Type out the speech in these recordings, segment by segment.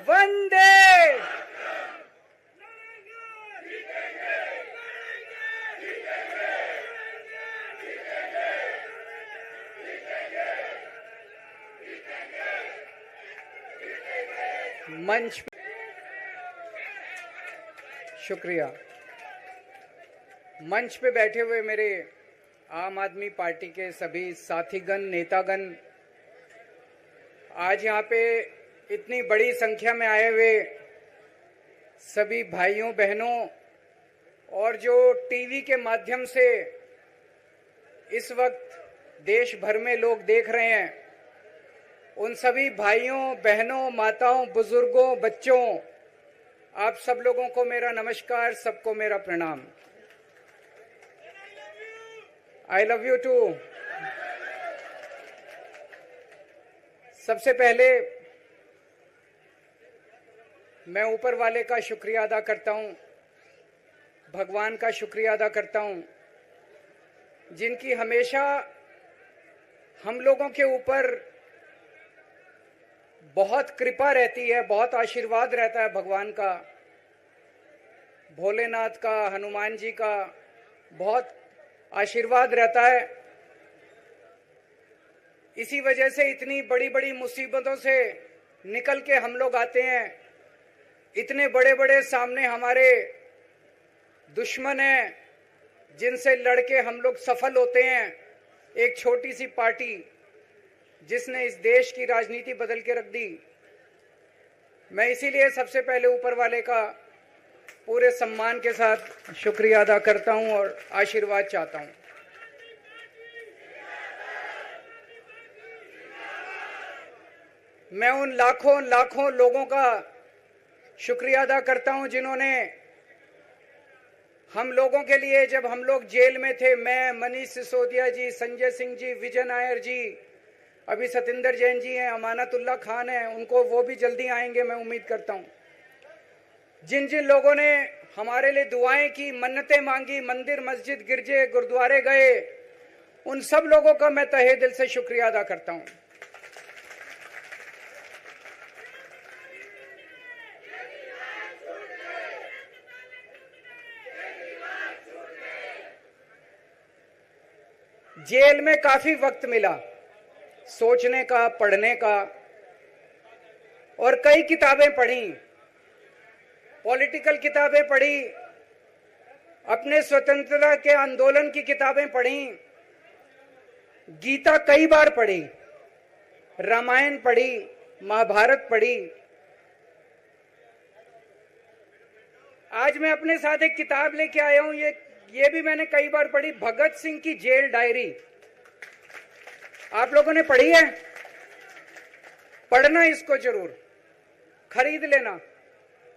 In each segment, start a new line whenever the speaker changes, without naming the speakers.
वंदे। मंच, शुक्रिया। मंच पे बैठे हुए मेरे आम आदमी पार्टी के सभी साथीगण, नेतागण, आज यहाँ पे इतनी बड़ी संख्या में आए हुए सभी भाइयों बहनों और जो टीवी के माध्यम से इस वक्त देश भर में लोग देख रहे हैं, उन सभी भाइयों बहनों, माताओं, बुजुर्गों, बच्चों, आप सब लोगों को मेरा नमस्कार, सबको मेरा प्रणाम। I love you too. सबसे पहले मैं ऊपर वाले का शुक्रिया अदा करता हूं, भगवान का शुक्रिया अदा करता हूं, जिनकी हमेशा हम लोगों के ऊपर बहुत कृपा रहती है, बहुत आशीर्वाद रहता है भगवान का, भोलेनाथ का, हनुमान जी का बहुत आशीर्वाद रहता है। इसी वजह से इतनी बड़ी बड़ी मुसीबतों से निकल के हम लोग आते हैं। इतने बड़े बड़े सामने हमारे दुश्मन हैं जिनसे लड़के हम लोग सफल होते हैं। एक छोटी सी पार्टी जिसने इस देश की राजनीति बदल के रख दी। मैं इसीलिए सबसे पहले ऊपर वाले का पूरे सम्मान के साथ शुक्रिया अदा करता हूं और आशीर्वाद चाहता हूं। मैं उन लाखों लाखों लोगों का शुक्रिया अदा करता हूं जिन्होंने हम लोगों के लिए, जब हम लोग जेल में थे, मैं, मनीष सिसोदिया जी, संजय सिंह जी, विजय नायर जी, अभी सतिंदर जैन जी हैं, अमानतुल्लाह खान हैं, उनको वो भी जल्दी आएंगे मैं उम्मीद करता हूं। जिन जिन लोगों ने हमारे लिए दुआएं की, मन्नतें मांगी, मंदिर मस्जिद गिरजे गुरुद्वारे गए, उन सब लोगों का मैं तहे दिल से शुक्रिया अदा करता हूं। जेल में काफी वक्त मिला सोचने का, पढ़ने का, और कई किताबें पढ़ी, पॉलिटिकल किताबें पढ़ी, अपने स्वतंत्रता के आंदोलन की किताबें पढ़ी, गीता कई बार पढ़ी, रामायण पढ़ी, महाभारत पढ़ी। आज मैं अपने साथ एक किताब लेके आया हूं, ये भी मैंने कई बार पढ़ी, भगत सिंह की जेल डायरी। आप लोगों ने पढ़ी है? पढ़ना इसको जरूर, खरीद लेना,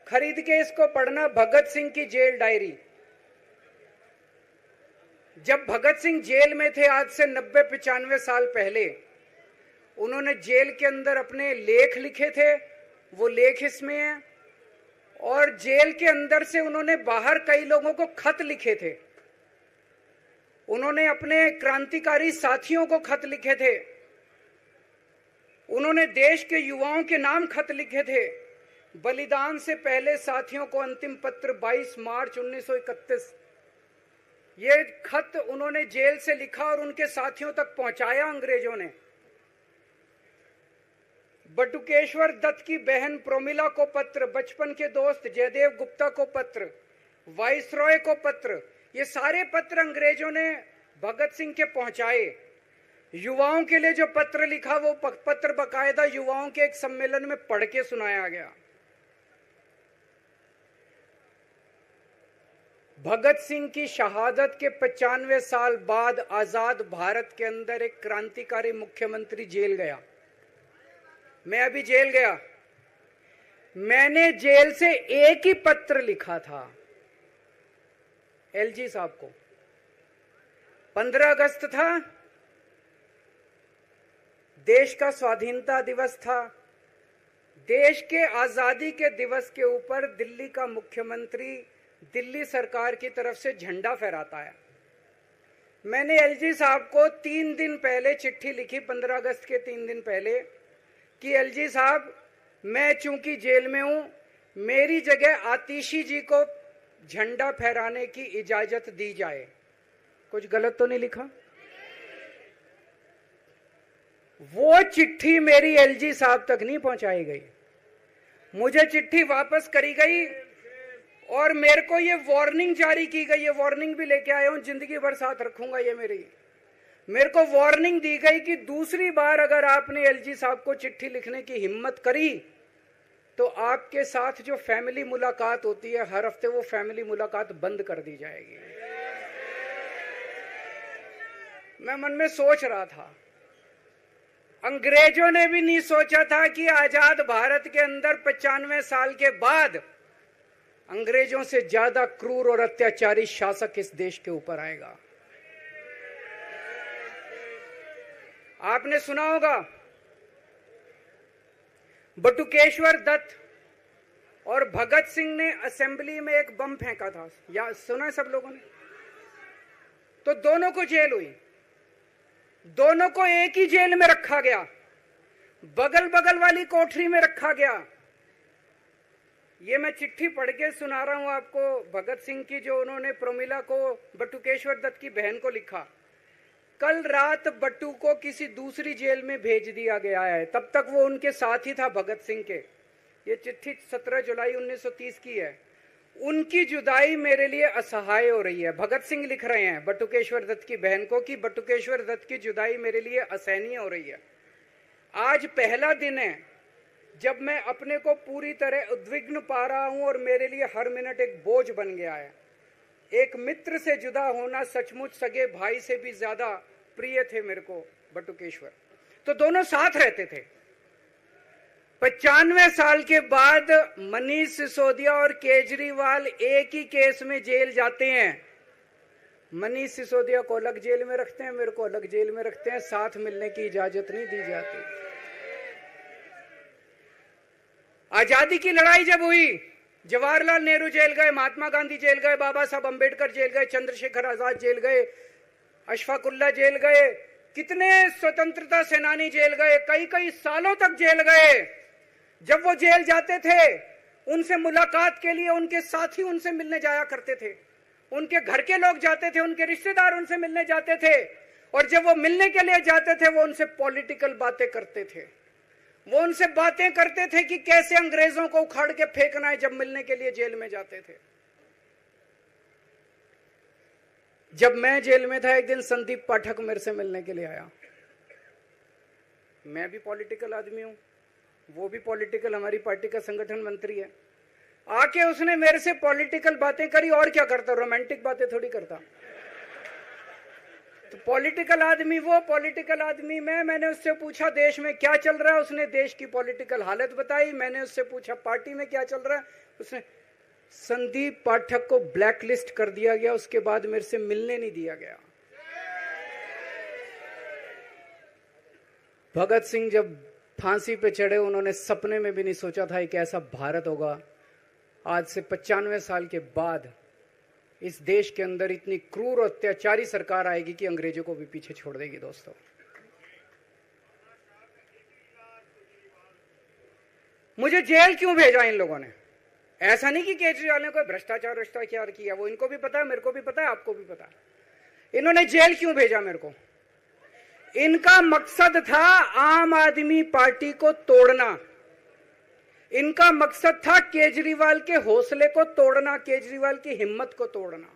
खरीद के इसको पढ़ना, भगत सिंह की जेल डायरी। जब भगत सिंह जेल में थे, आज से 90-95 साल पहले, उन्होंने जेल के अंदर अपने लेख लिखे थे, वो लेख इसमें हैं। और जेल के अंदर से उन्होंने बाहर कई लोगों को खत लिखे थे, उन्होंने अपने क्रांतिकारी साथियों को खत लिखे थे, उन्होंने देश के युवाओं के नाम खत लिखे थे। बलिदान से पहले साथियों को अंतिम पत्र 22 मार्च 1931, ये खत उन्होंने जेल से लिखा और उनके साथियों तक पहुंचाया अंग्रेजों ने। बटुकेश्वर दत्त की बहन प्रोमिला को पत्र, बचपन के दोस्त जयदेव गुप्ता को पत्र, वाइसरॉय को पत्र, ये सारे पत्र अंग्रेजों ने भगत सिंह के पहुंचाए। युवाओं के लिए जो पत्र लिखा, वो पत्र बकायदा युवाओं के एक सम्मेलन में पढ़ के सुनाया गया। भगत सिंह की शहादत के 95 साल बाद आजाद भारत के अंदर एक क्रांतिकारी मुख्यमंत्री जेल गया। मैं अभी जेल गया, मैंने जेल से एक ही पत्र लिखा था एलजी साहब को। 15 अगस्त था, देश का स्वाधीनता दिवस था। देश के आजादी के दिवस के ऊपर दिल्ली का मुख्यमंत्री दिल्ली सरकार की तरफ से झंडा फहराता है। मैंने एलजी साहब को 3 दिन पहले चिट्ठी लिखी, 15 अगस्त के 3 दिन पहले, कि एलजी साहब, मैं चूंकि जेल में हूं, मेरी जगह आतिशी जी को झंडा फहराने की इजाजत दी जाए। कुछ गलत तो नहीं लिखा? वो चिट्ठी मेरी एलजी साहब तक नहीं पहुंचाई गई, मुझे चिट्ठी वापस करी गई और मेरे को ये वार्निंग जारी की गई। ये वार्निंग भी लेके आया हूं, जिंदगी भर साथ रखूंगा ये मेरे को वार्निंग दी गई कि दूसरी बार अगर आपने एलजी साहब को चिट्ठी लिखने की हिम्मत करी तो आपके साथ जो फैमिली मुलाकात होती है हर हफ्ते, वो फैमिली मुलाकात बंद कर दी जाएगी। मैं मन में सोच रहा था, अंग्रेजों ने भी नहीं सोचा था कि आजाद भारत के अंदर 95 साल के बाद अंग्रेजों से ज्यादा क्रूर और अत्याचारी शासक इस देश के ऊपर आएगा। आपने सुना होगा बटुकेश्वर दत्त और भगत सिंह ने असेंबली में एक बम फेंका था, या सुना है सब लोगों ने? तो दोनों को जेल हुई, दोनों को एक ही जेल में रखा गया, बगल बगल वाली कोठरी में रखा गया। ये मैं चिट्ठी पढ़ के सुना रहा हूं आपको भगत सिंह की, जो उन्होंने प्रमिला को, बटुकेश्वर दत्त की बहन को लिखा। कल रात बट्टू को किसी दूसरी जेल में भेज दिया गया है, तब तक वो उनके साथ ही था भगत सिंह के। ये चिट्ठी 17 जुलाई 1930 की है। उनकी जुदाई मेरे लिए असहाय हो रही है। भगत सिंह लिख रहे हैं बटुकेश्वर दत्त की बहन को कि बटुकेश्वर दत्त की जुदाई मेरे लिए असहनीय हो रही है। आज पहला दिन है जब मैं अपने को पूरी तरह उद्विग्न पा रहा हूं और मेरे लिए हर मिनट एक बोझ बन गया है। एक मित्र से जुदा होना सचमुच सगे भाई से भी ज्यादा प्रिय थे मेरे को बटुकेश्वर। तो दोनों साथ रहते थे। 95 साल के बाद मनीष सिसोदिया और केजरीवाल एक ही केस में जेल जाते हैं। मनीष सिसोदिया को अलग जेल में रखते हैं, मेरे को अलग जेल में रखते हैं, साथ मिलने की इजाजत नहीं दी जाती। आजादी की लड़ाई जब हुई, जवाहरलाल नेहरू जेल गए, महात्मा गांधी जेल गए, बाबा साहब अंबेडकर जेल गए, चंद्रशेखर आजाद जेल गए, अशफाकुल्ला जेल गए, कितने स्वतंत्रता सेनानी जेल गए, कई कई सालों तक जेल गए। जब वो जेल जाते थे उनसे मुलाकात के लिए उनके साथी उनसे मिलने जाया करते थे, उनके घर के लोग जाते थे, उनके रिश्तेदार उनसे मिलने जाते थे, और जब वो मिलने के लिए जाते थे वो उनसे पॉलिटिकल बातें करते थे। वो उनसे बातें करते थे कि कैसे अंग्रेजों को उखाड़ के फेंकना है, जब मिलने के लिए जेल में जाते थे। जब मैं जेल में था एक दिन संदीप पाठक मेरे से मिलने के लिए आया। मैं भी पॉलिटिकल आदमी हूं, वो भी पॉलिटिकल, हमारी पार्टी का संगठन मंत्री है। आके उसने मेरे से पॉलिटिकल बातें करी। और क्या करता, रोमांटिक बातें थोड़ी करता। तो पॉलिटिकल आदमी वो, पॉलिटिकल आदमी मैंने उससे पूछा देश में क्या चल रहा है, उसने देश की पॉलिटिकल हालत बताई। मैंने उससे पूछा पार्टी में क्या चल रहा है, उसने संदीप पाठक को ब्लैकलिस्ट कर दिया गया। उसके बाद मेरे से मिलने नहीं दिया गया। भगत सिंह जब फांसी पे चढ़े, उन्होंने सपने में भी नहीं सोचा था कि ऐसा भारत होगा। आज से 95 साल के बाद इस देश के अंदर इतनी क्रूर और अत्याचारी सरकार आएगी कि अंग्रेजों को भी पीछे छोड़ देगी। दोस्तों, मुझे जेल क्यों भेजा इन लोगों ने? ऐसा नहीं कि केजरीवाल ने कोई भ्रष्टाचार किया, वो इनको भी पता है, मेरे को भी पता है, आपको भी पता है। इन्होंने जेल क्यों भेजा मेरे को? इनका मकसद था आम आदमी पार्टी को तोड़ना। इनका मकसद था केजरीवाल के हौसले को तोड़ना, केजरीवाल की हिम्मत को तोड़ना।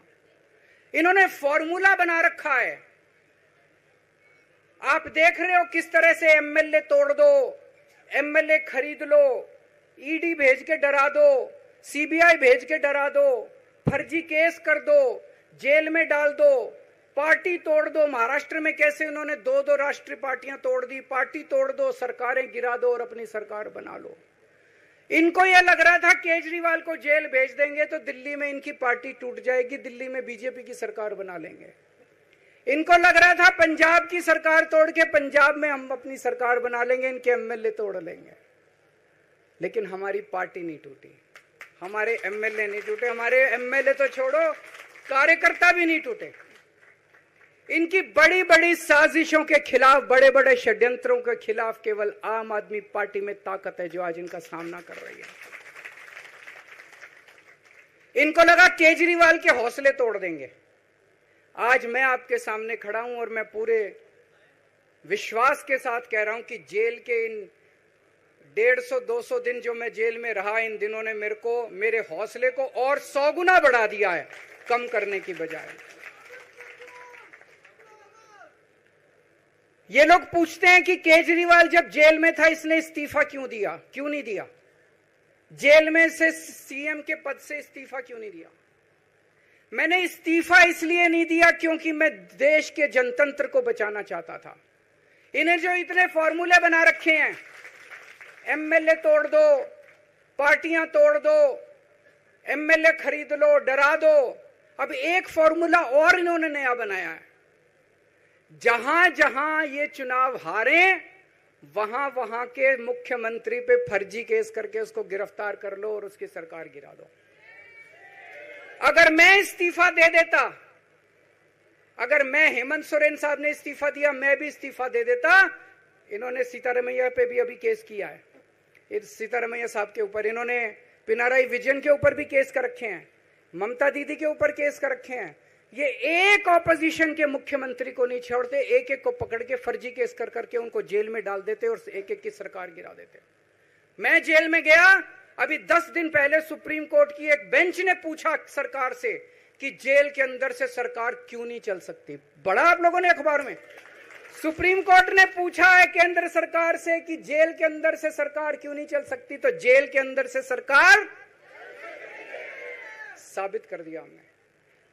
इन्होंने फॉर्मूला बना रखा है। आप देख रहे हो किस तरह से एमएलए तोड़ दो, एमएलए खरीद लो, ईडी भेज के डरा दो, सीबीआई भेज के डरा दो, फर्जी केस कर दो, जेल में डाल दो, पार्टी तोड़ दो। महाराष्ट्र में कैसे उन्होंने 2-2 राष्ट्रीय पार्टियां तोड़ दी। पार्टी तोड़ दो, सरकारें गिरा दो और अपनी सरकार बना लो। इनको यह लग रहा था केजरीवाल को जेल भेज देंगे तो दिल्ली में इनकी पार्टी टूट जाएगी, दिल्ली में बीजेपी की सरकार बना लेंगे। इनको लग रहा था पंजाब की सरकार तोड़ के पंजाब में हम अपनी सरकार बना लेंगे, इनके एमएलए तोड़ लेंगे। लेकिन हमारी पार्टी नहीं टूटी, हमारे एमएलए नहीं टूटे, हमारे एमएलए तो छोड़ो, कार्यकर्ता भी नहीं टूटे। इनकी बड़ी बड़ी साजिशों के खिलाफ, बड़े बड़े षड्यंत्रों के खिलाफ केवल आम आदमी पार्टी में ताकत है जो आज इनका सामना कर रही है। इनको लगा केजरीवाल के हौसले तोड़ देंगे। आज मैं आपके सामने खड़ा हूं और मैं पूरे विश्वास के साथ कह रहा हूं कि जेल के इन 150-200 दिन जो मैं जेल में रहा, इन दिनों ने मेरे हौसले को और 100 गुना बढ़ा दिया है, कम करने की बजाय। ये लोग पूछते हैं कि केजरीवाल जब जेल में था इसने इस्तीफा क्यों दिया, क्यों नहीं दिया? जेल में से सीएम के पद से इस्तीफा क्यों नहीं दिया? मैंने इस्तीफा इसलिए नहीं दिया क्योंकि मैं देश के जनतंत्र को बचाना चाहता था। इन्हें जो इतने फॉर्मूले बना रखे हैं, एमएलए तोड़ दो, पार्टियां तोड़ दो, एमएलए खरीद लो, डरा दो, अब एक फॉर्मूला और इन्होंने नया बनाया है। जहां जहां ये चुनाव हारे वहां वहां के मुख्यमंत्री पे फर्जी केस करके उसको गिरफ्तार कर लो और उसकी सरकार गिरा दो। अगर मैं इस्तीफा दे देता, अगर मैं हेमंत सोरेन साहब ने इस्तीफा दिया, मैं भी इस्तीफा दे देता, इन्होंने सीतारमैया पे भी अभी केस किया है, सीतारमैया साहब के ऊपर, इन्होंने पिनाराई विजयन के ऊपर भी केस कर रखे हैं, ममता दीदी के ऊपर केस कर रखे हैं। ये एक ऑपोजिशन के मुख्यमंत्री को नहीं छोड़ते, एक एक को पकड़ के फर्जी केस कर करके उनको जेल में डाल देते और एक एक की सरकार गिरा देते। मैं जेल में गया, अभी 10 दिन पहले सुप्रीम कोर्ट की एक बेंच ने पूछा सरकार से कि जेल के अंदर से सरकार क्यों नहीं चल सकती। बड़ा आप लोगों ने अखबार में, सुप्रीम कोर्ट ने पूछा है केंद्र सरकार से कि जेल के अंदर से सरकार क्यों नहीं चल सकती, तो जेल के अंदर से सरकार साबित कर दिया हमने।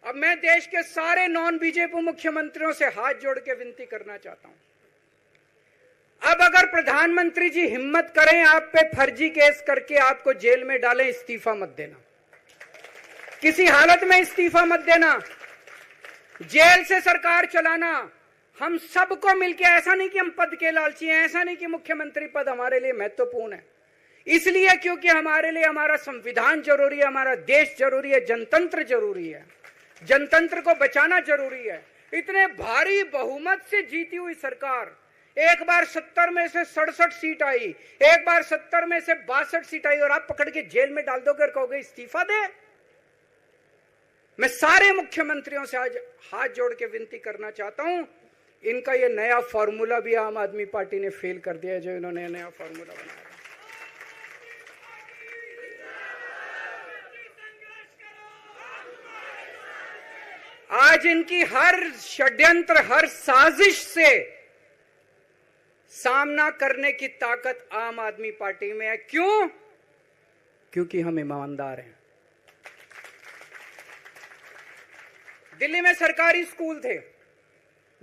अब मैं देश के सारे नॉन बीजेपी मुख्यमंत्रियों से हाथ जोड़ के विनती करना चाहता हूं, अब अगर प्रधानमंत्री जी हिम्मत करें आप पे फर्जी केस करके आपको जेल में डालें, इस्तीफा मत देना, किसी हालत में इस्तीफा मत देना, जेल से सरकार चलाना हम सबको मिलकर। ऐसा नहीं कि हम पद के लालची हैं, ऐसा नहीं कि मुख्यमंत्री पद हमारे लिए महत्वपूर्ण है, इसलिए क्योंकि हमारे लिए हमारा संविधान जरूरी है, हमारा देश जरूरी है, जनतंत्र जरूरी है, जनतंत्र को बचाना जरूरी है। इतने भारी बहुमत से जीती हुई सरकार, एक बार 70 में से 67 सीट आई, एक बार 70 में से 62 सीट आई और आप पकड़ के जेल में डाल दोगे और कहोगे इस्तीफा दे। मैं सारे मुख्यमंत्रियों से आज हाथ जोड़ के विनती करना चाहता हूं, इनका ये नया फॉर्मूला भी आम आदमी पार्टी ने फेल कर दिया है, जो इन्होंने नया फॉर्मूला बनाया। आज इनकी हर षड्यंत्र, हर साजिश से सामना करने की ताकत आम आदमी पार्टी में है। क्यों? क्योंकि हम ईमानदार हैं। दिल्ली में सरकारी स्कूल थे,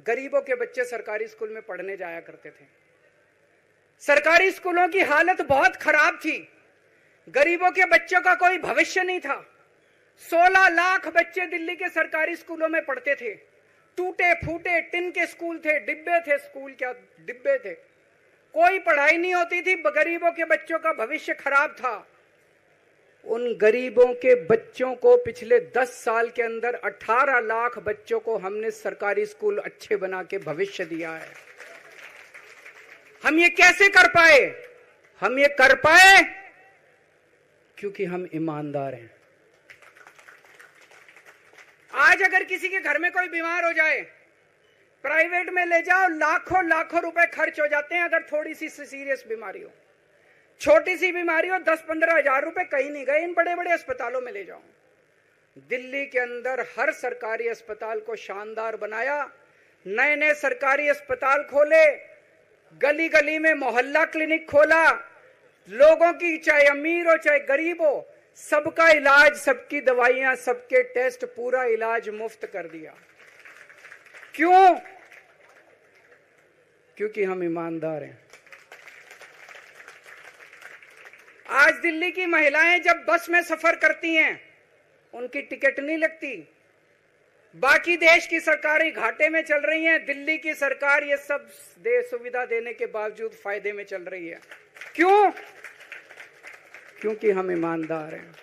गरीबों के बच्चे सरकारी स्कूल में पढ़ने जाया करते थे। सरकारी स्कूलों की हालत बहुत खराब थी, गरीबों के बच्चों का कोई भविष्य नहीं था। 16 लाख बच्चे दिल्ली के सरकारी स्कूलों में पढ़ते थे। टूटे फूटे टिन के स्कूल थे, डिब्बे थे, स्कूल क्या डिब्बे थे, कोई पढ़ाई नहीं होती थी, गरीबों के बच्चों का भविष्य खराब था। उन गरीबों के बच्चों को पिछले 10 साल के अंदर 18 लाख बच्चों को हमने सरकारी स्कूल अच्छे बना के भविष्य दिया है। हम ये कैसे कर पाए? हम ये कर पाए क्योंकि हम ईमानदार हैं। आज अगर किसी के घर में कोई बीमार हो जाए, प्राइवेट में ले जाओ, लाखों लाखों रुपए खर्च हो जाते हैं। अगर थोड़ी सी सीरियस बीमारी हो, छोटी सी बीमारी हो, 10-15 हजार रुपए कहीं नहीं गए, इन बड़े बड़े अस्पतालों में ले जाओ। दिल्ली के अंदर हर सरकारी अस्पताल को शानदार बनाया, नए नए सरकारी अस्पताल खोले, गली गली में मोहल्ला क्लिनिक खोला, लोगों की चाहे अमीर हो चाहे गरीब हो, सबका इलाज, सबकी दवाइयां, सबके टेस्ट, पूरा इलाज मुफ्त कर दिया। क्यों? क्योंकि हम ईमानदार हैं। आज दिल्ली की महिलाएं जब बस में सफर करती हैं, उनकी टिकट नहीं लगती। बाकी देश की सरकारें घाटे में चल रही हैं, दिल्ली की सरकार ये सब सुविधा देने के बावजूद फायदे में चल रही है। क्यों? क्योंकि हम ईमानदार हैं।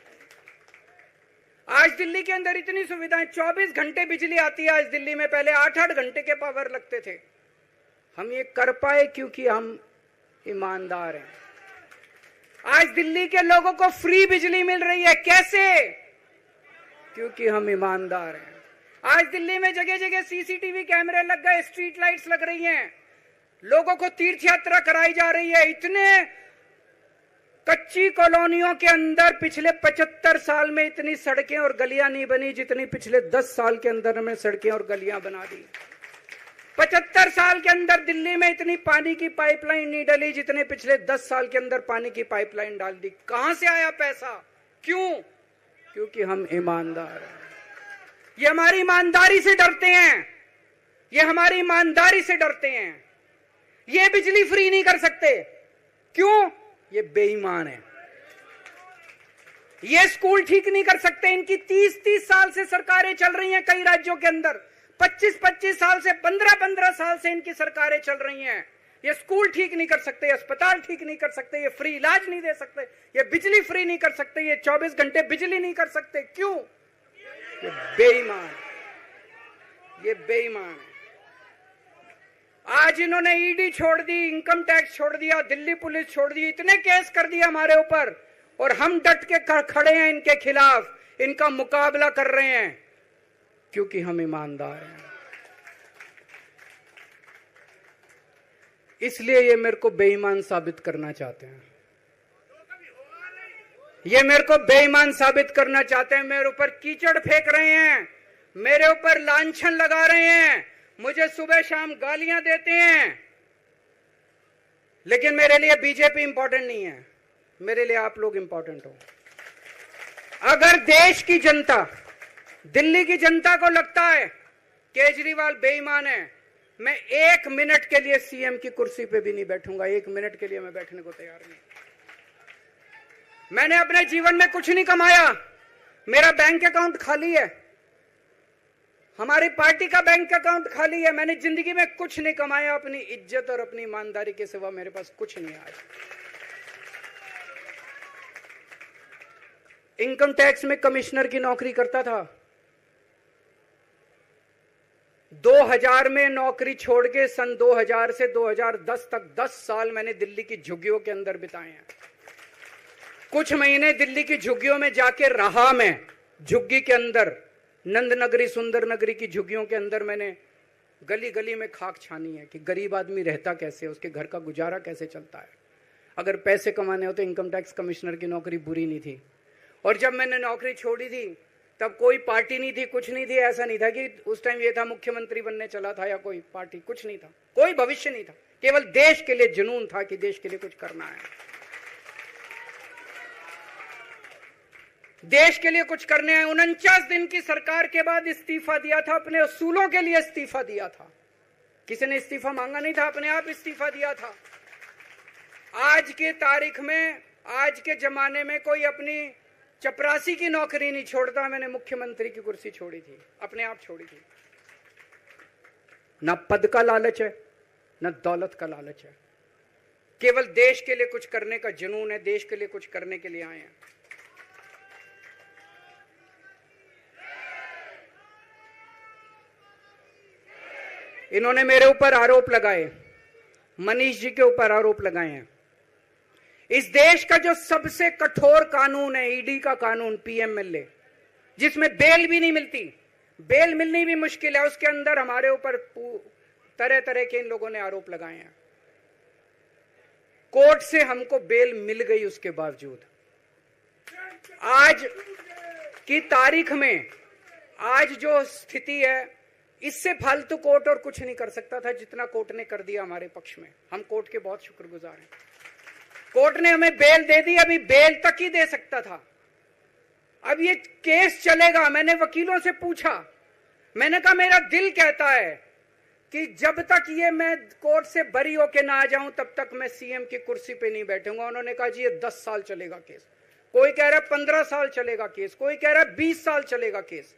आज दिल्ली के अंदर इतनी सुविधाएं, 24 घंटे बिजली आती है आज दिल्ली में, पहले 8-8 घंटे के पावर लगते थे। हम ये कर पाए क्योंकि हम ईमानदार हैं। आज दिल्ली के लोगों को फ्री बिजली मिल रही है, कैसे? क्योंकि हम ईमानदार हैं। आज दिल्ली में जगह जगह सीसीटीवी कैमरे लग गए, स्ट्रीट लाइट्स लग रही हैं, लोगों को तीर्थ यात्रा कराई जा रही है। इतने कच्ची कॉलोनियों के अंदर पिछले 75 साल में इतनी सड़कें और गलियां नहीं बनी जितनी पिछले 10 साल के अंदर में सड़कें और गलियां बना दी। 75 साल के अंदर दिल्ली में इतनी पानी की पाइपलाइन नहीं डली जितने पिछले 10 साल के अंदर पानी की पाइपलाइन डाल दी। कहां से आया पैसा? क्यों? क्योंकि हम ईमानदार हैं। ये हमारी ईमानदारी से डरते हैं, ये हमारी ईमानदारी से डरते हैं। ये बिजली फ्री नहीं कर सकते, क्यों? ये बेईमान है। ये स्कूल ठीक नहीं कर सकते, इनकी 30-30 साल से सरकारें चल रही हैं कई राज्यों के अंदर, 25-25 साल से, 15-15 साल से इनकी सरकारें चल रही हैं। ये स्कूल ठीक नहीं कर सकते, अस्पताल ठीक नहीं कर सकते, ये फ्री इलाज नहीं दे सकते, ये बिजली फ्री नहीं कर सकते, ये 24 घंटे बिजली नहीं कर सकते। क्यों? ये बेईमान, ये बेईमान है। आज इन्होंने ईडी छोड़ दी, इनकम टैक्स छोड़ दिया, दिल्ली पुलिस छोड़ दी, इतने केस कर दिए हमारे ऊपर, और हम डट के खड़े हैं इनके खिलाफ, इनका मुकाबला कर रहे हैं क्योंकि हम ईमानदार हैं। इसलिए ये मेरे को बेईमान साबित करना चाहते हैं, ये मेरे को बेईमान साबित करना चाहते हैं। मेरे ऊपर कीचड़ फेंक रहे हैं, मेरे ऊपर लांछन लगा रहे हैं, मुझे सुबह शाम गालियां देते हैं। लेकिन मेरे लिए बीजेपी इंपॉर्टेंट नहीं है, मेरे लिए आप लोग इंपॉर्टेंट हो। अगर देश की जनता, दिल्ली की जनता को लगता है केजरीवाल बेईमान है, मैं 1 मिनट के लिए सीएम की कुर्सी पे भी नहीं बैठूंगा। 1 मिनट के लिए मैं बैठने को तैयार नहीं। मैंने अपने जीवन में कुछ नहीं कमाया, मेरा बैंक अकाउंट खाली है, हमारी पार्टी का बैंक अकाउंट खाली है। मैंने जिंदगी में कुछ नहीं कमाया, अपनी इज्जत और अपनी ईमानदारी के सिवा मेरे पास कुछ नहीं आया। इनकम टैक्स में कमिश्नर की नौकरी करता था, 2000 में नौकरी छोड़ के सन 2000 से 2010 तक 10 साल मैंने दिल्ली की झुग्गियों के अंदर बिताए हैं। कुछ महीने दिल्ली की झुग्गियों में जाके रहा मैं, झुग्गी के अंदर, नंद नगरी, सुंदर नगरी की झुग्गियों के अंदर मैंने गली गली में खाक छानी है कि गरीब आदमी रहता कैसे, उसके घर का गुजारा कैसे चलता है। अगर पैसे कमाने हो तो इनकम टैक्स कमिश्नर की नौकरी बुरी नहीं थी। और जब मैंने नौकरी छोड़ी थी तब कोई पार्टी नहीं थी, कुछ नहीं थी। ऐसा नहीं था कि उस टाइम ये था मुख्यमंत्री बनने चला था या कोई पार्टी, कुछ नहीं था, कोई भविष्य नहीं था, केवल देश के लिए जुनून था कि देश के लिए कुछ करना है, देश के लिए कुछ करने हैं। 49 दिन की सरकार के बाद इस्तीफा दिया था, अपने असूलों के लिए इस्तीफा दिया था। किसी ने इस्तीफा मांगा नहीं था, अपने आप इस्तीफा दिया था। आज के तारीख में, आज के जमाने में कोई अपनी चपरासी की नौकरी नहीं छोड़ता। मैंने मुख्यमंत्री की कुर्सी छोड़ी थी, अपने आप छोड़ी थी। ना पद का लालच है, ना दौलत का लालच है, केवल देश के लिए कुछ करने का जुनून है, देश के लिए कुछ करने के लिए आए हैं। इन्होंने मेरे ऊपर आरोप लगाए, मनीष जी के ऊपर आरोप लगाए हैं। इस देश का जो सबसे कठोर कानून है ईडी का कानून, पीएमएलए, जिसमें बेल भी नहीं मिलती, बेल मिलनी भी मुश्किल है, उसके अंदर हमारे ऊपर तरह तरह के इन लोगों ने आरोप लगाए हैं। कोर्ट से हमको बेल मिल गई, उसके बावजूद आज की तारीख में, आज जो स्थिति है, इससे फालतू कोर्ट और कुछ नहीं कर सकता था जितना कोर्ट ने कर दिया हमारे पक्ष में। हम कोर्ट के बहुत शुक्रगुजार हैं। कोर्ट ने हमें बेल दे दी, अभी बेल तक ही दे सकता था। अब ये केस चलेगा। मैंने वकीलों से पूछा, मैंने कहा मेरा दिल कहता है कि जब तक ये मैं कोर्ट से बरी होके ना आ जाऊं तब तक मैं सीएम की कुर्सी पे नहीं बैठूंगा। उन्होंने कहा जी ये 10 साल चलेगा केस, कोई कह रहा है 15 साल चलेगा केस, कोई कह रहा है 20 साल चलेगा केस।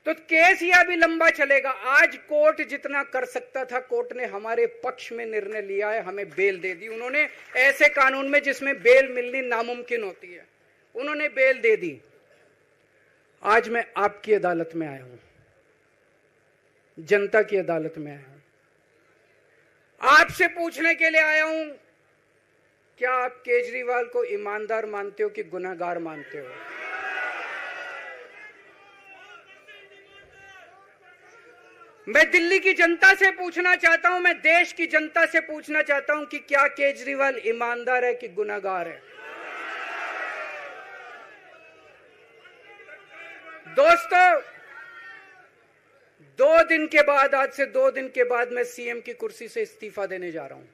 तो केस ये अभी लंबा चलेगा। आज कोर्ट जितना कर सकता था, कोर्ट ने हमारे पक्ष में निर्णय लिया है, हमें बेल दे दी। उन्होंने ऐसे कानून में जिसमें बेल मिलनी नामुमकिन होती है, उन्होंने बेल दे दी। आज मैं आपकी अदालत में आया हूं, जनता की अदालत में आया हूं, आपसे पूछने के लिए आया हूं, क्या आप केजरीवाल को ईमानदार मानते हो कि गुनहगार मानते हो? मैं दिल्ली की जनता से पूछना चाहता हूं, मैं देश की जनता से पूछना चाहता हूं कि क्या केजरीवाल ईमानदार है कि गुनहगार है? दोस्तों, 2 दिन के बाद, आज से 2 दिन के बाद मैं सीएम की कुर्सी से इस्तीफा देने जा रहा हूं।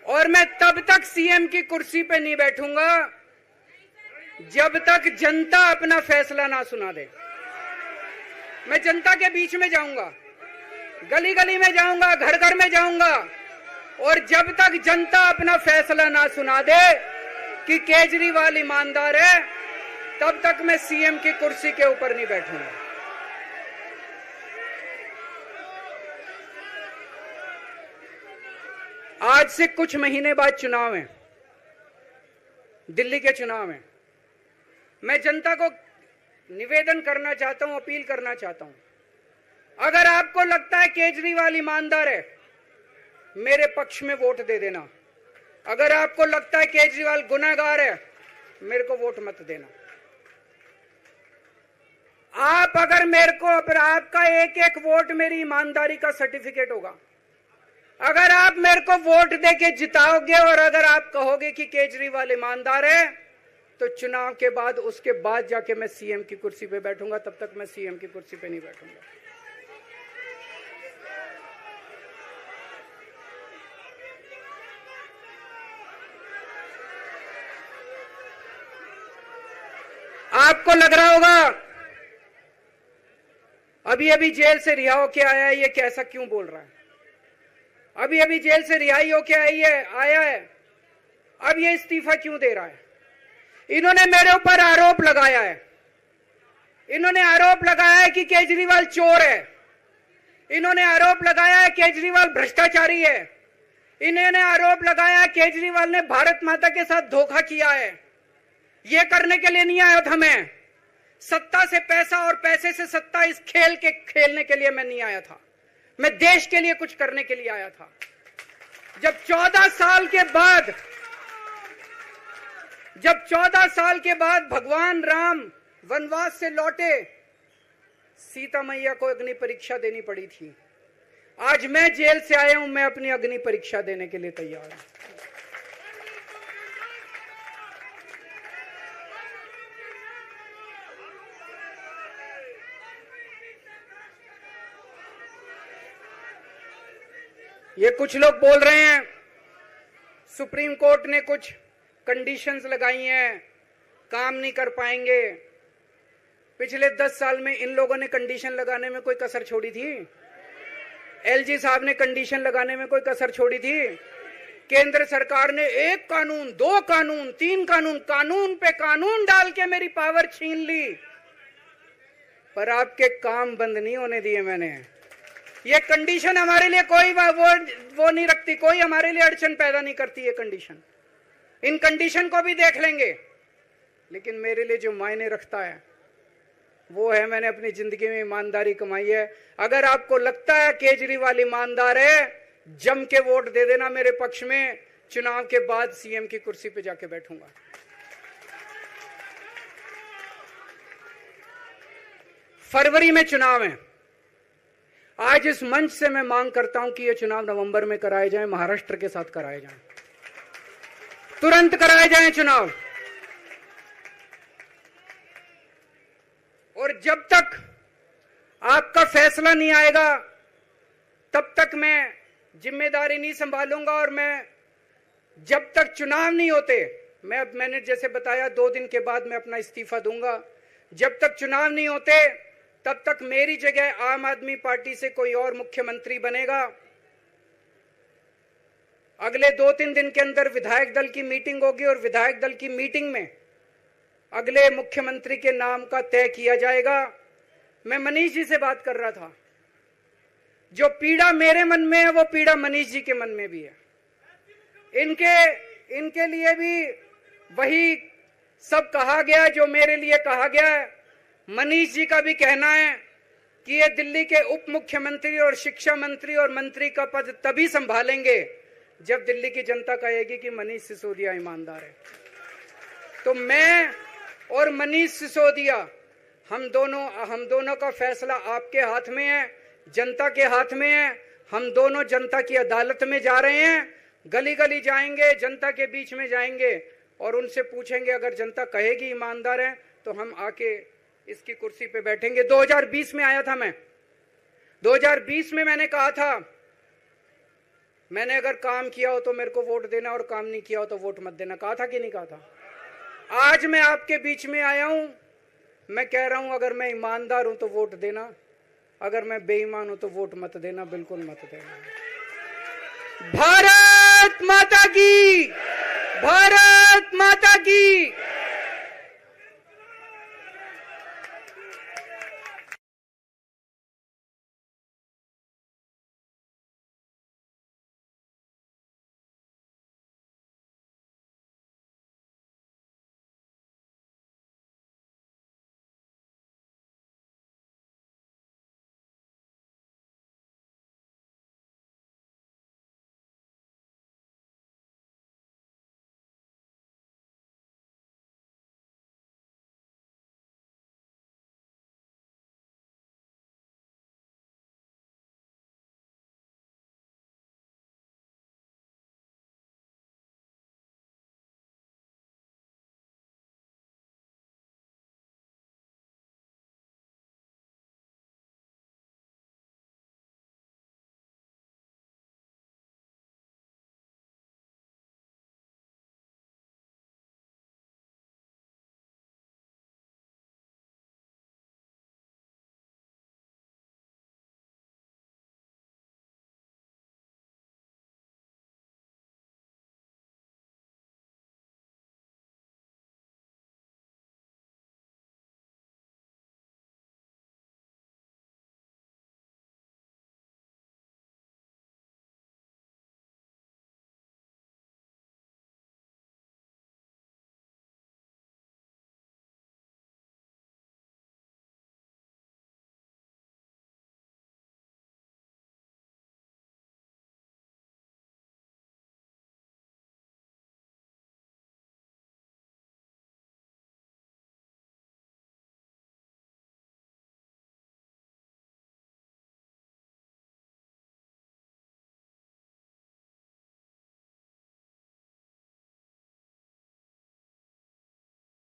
और मैं तब तक सीएम की कुर्सी पे नहीं बैठूंगा जब तक जनता अपना फैसला ना सुना दे। मैं जनता के बीच में जाऊंगा, गली गली में जाऊंगा, घर घर में जाऊंगा, और जब तक जनता अपना फैसला ना सुना दे कि केजरीवाल ईमानदार है, तब तक मैं सीएम की कुर्सी के ऊपर नहीं बैठूंगा। आज से कुछ महीने बाद चुनाव है, दिल्ली के चुनाव है। मैं जनता को निवेदन करना चाहता हूं, अपील करना चाहता हूं, अगर आपको लगता है केजरीवाल ईमानदार है, मेरे पक्ष में वोट दे देना। अगर आपको लगता है केजरीवाल गुनहगार है, मेरे को वोट मत देना। आप अगर मेरे को, आपका एक एक वोट मेरी ईमानदारी का सर्टिफिकेट होगा। अगर आप मेरे को वोट देके जिताओगे और अगर आप कहोगे कि केजरीवाल ईमानदार है, तो चुनाव के बाद, उसके बाद जाके मैं सीएम की कुर्सी पे बैठूंगा। तब तक मैं सीएम की कुर्सी पे नहीं बैठूंगा। आपको लग रहा होगा अभी अभी जेल से रिहा होके आया है, ये कैसा क्यों बोल रहा है? अभी अभी जेल से रिहाई होके आया है, अब ये इस्तीफा क्यों दे रहा है? इन्होंने मेरे ऊपर आरोप लगाया है, इन्होंने आरोप लगाया है कि केजरीवाल चोर है, इन्होंने आरोप लगाया है केजरीवाल भ्रष्टाचारी है, इन्होंने आरोप लगाया है केजरीवाल ने भारत माता के साथ धोखा किया है। ये करने के लिए नहीं आया था मैं, सत्ता से पैसा और पैसे से सत्ता, इस खेल के खेलने के लिए मैं नहीं आया था। मैं देश के लिए कुछ करने के लिए आया था। जब 14 साल के बाद भगवान राम वनवास से लौटे, सीता मैया को अग्नि परीक्षा देनी पड़ी थी। आज मैं जेल से आया हूं, मैं अपनी अग्नि परीक्षा देने के लिए तैयार हूं। ये कुछ लोग बोल रहे हैं सुप्रीम कोर्ट ने कुछ कंडीशंस लगाई हैं, काम नहीं कर पाएंगे। पिछले 10 साल में इन लोगों ने कंडीशन लगाने में कोई कसर छोड़ी थी? एलजी साहब ने कंडीशन लगाने में कोई कसर छोड़ी थी? केंद्र सरकार ने 1 कानून, 2 कानून, 3 कानून, कानून पे कानून डाल के मेरी पावर छीन ली, पर आपके काम बंद नहीं होने दिए मैंने। ये कंडीशन हमारे लिए कोई वो नहीं रखती, कोई हमारे लिए अड़चन पैदा नहीं करती ये कंडीशन। इन कंडीशन को भी देख लेंगे, लेकिन मेरे लिए जो मायने रखता है वो है, मैंने अपनी जिंदगी में ईमानदारी कमाई है। अगर आपको लगता है केजरीवाल ईमानदार है, जम के वोट दे देना मेरे पक्ष में। चुनाव के बाद सीएम की कुर्सी पे जाके बैठूंगा। फरवरी में चुनाव है। आज इस मंच से मैं मांग करता हूं कि ये चुनाव नवंबर में कराए जाएं, महाराष्ट्र के साथ कराए जाएं, तुरंत कराए जाएं चुनाव। और जब तक आपका फैसला नहीं आएगा, तब तक मैं जिम्मेदारी नहीं संभालूंगा। और मैं, जब तक चुनाव नहीं होते, मैंने जैसे बताया 2 दिन के बाद मैं अपना इस्तीफा दूंगा। जब तक चुनाव नहीं होते, तब तक मेरी जगह आम आदमी पार्टी से कोई और मुख्यमंत्री बनेगा। अगले 2-3 दिन के अंदर विधायक दल की मीटिंग होगी और विधायक दल की मीटिंग में अगले मुख्यमंत्री के नाम का तय किया जाएगा। मैं मनीष जी से बात कर रहा था, जो पीड़ा मेरे मन में है वो पीड़ा मनीष जी के मन में भी है। इनके लिए भी वही सब कहा गया जो मेरे लिए कहा गया है। मनीष जी का भी कहना है कि ये दिल्ली के उप मुख्यमंत्री और शिक्षा मंत्री और मंत्री का पद तभी संभालेंगे जब दिल्ली की जनता कहेगी कि मनीष सिसोदिया ईमानदार है। तो मैं और मनीष सिसोदिया हम दोनों का फैसला आपके हाथ में है, जनता के हाथ में है। हम दोनों जनता की अदालत में जा रहे हैं, गली गली जाएंगे, जनता के बीच में जाएंगे और उनसे पूछेंगे, अगर जनता कहेगी ईमानदार है तो हम आके इसकी कुर्सी पे बैठेंगे। 2020 में आया था मैं, 2020 में मैंने कहा था, मैंने अगर काम किया हो तो मेरे को वोट देना और काम नहीं किया हो तो वोट मत देना। कहा था कि नहीं कहा था? आज मैं आपके बीच में आया हूं, मैं कह रहा हूं अगर मैं ईमानदार हूं तो वोट देना, अगर मैं बेईमान हूं तो वोट मत देना, बिल्कुल मत देना। भारत माता की, भारत माता की।